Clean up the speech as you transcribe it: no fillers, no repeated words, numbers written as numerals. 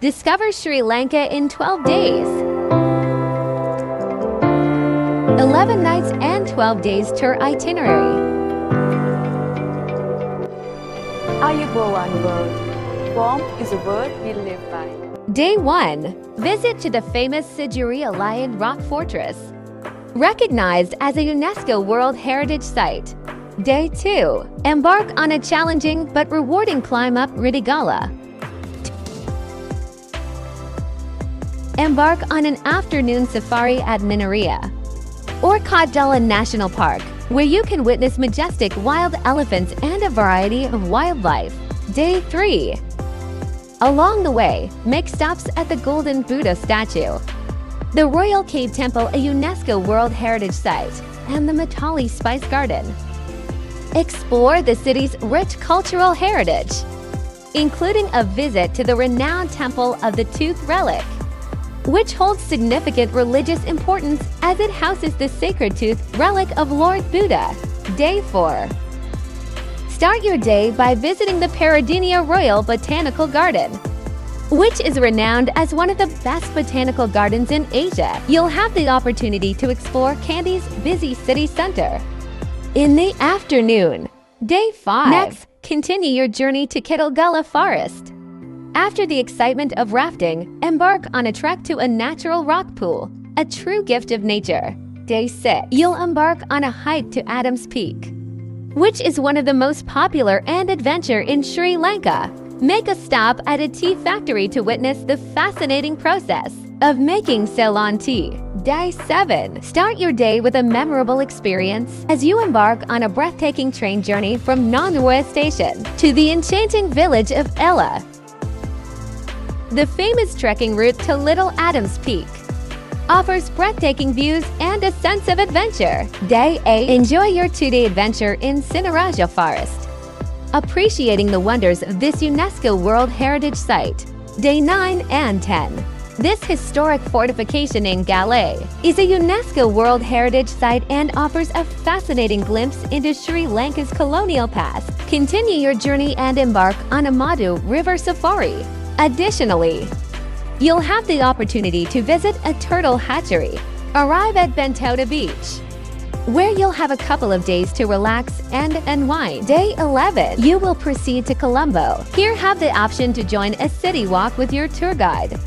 Discover Sri Lanka in 12 days. 11 nights and 12 days tour itinerary. Ayubowan word. Warm is a word we live by. Day 1. Visit to the famous Sigiriya Lion Rock Fortress, recognized as a UNESCO World Heritage Site. Day 2. Embark on a challenging but rewarding climb up Ritigala. Embark on an afternoon safari at Sinharaja or Kithugala National Park, where you can witness majestic wild elephants and a variety of wildlife. Day 3. Along the way, make stops at the Golden Buddha statue, the Royal Cave Temple, a UNESCO World Heritage Site, and the Matali Spice Garden. Explore the city's rich cultural heritage, including a visit to the renowned Temple of the Tooth Relic, which holds significant religious importance as it houses the sacred tooth relic of Lord Buddha. Day 4. Start your day by visiting the Peradeniya Royal Botanical Garden, which is renowned as one of the best botanical gardens in Asia. You'll have the opportunity to explore Kandy's busy city center. In the afternoon, Day 5. Next, continue your journey to Kithugala Forest. After the excitement of rafting, embark on a trek to a natural rock pool, a true gift of nature. Day 6. You'll embark on a hike to Adam's Peak, which is one of the most popular and adventure in Sri Lanka. Make a stop at a tea factory to witness the fascinating process of making Ceylon tea. Day 7. Start your day with a memorable experience as you embark on a breathtaking train journey from Nanu station to the enchanting village of Ella, the famous trekking route to Little Adam's Peak offers breathtaking views and a sense of adventure. Day 8. Enjoy your 2-day adventure in Sinharaja Forest, appreciating the wonders of this UNESCO World Heritage Site. Day 9 and 10. This historic fortification in Galay is a UNESCO World Heritage Site and offers a fascinating glimpse into Sri Lanka's colonial past. Continue your journey and embark on a Madhu River Safari. Additionally, you'll have the opportunity to visit a turtle hatchery. Arrive at Bentota Beach, where you'll have a couple of days to relax and unwind. Day 11. You will proceed to Colombo. Here, have the option to join a city walk with your tour guide.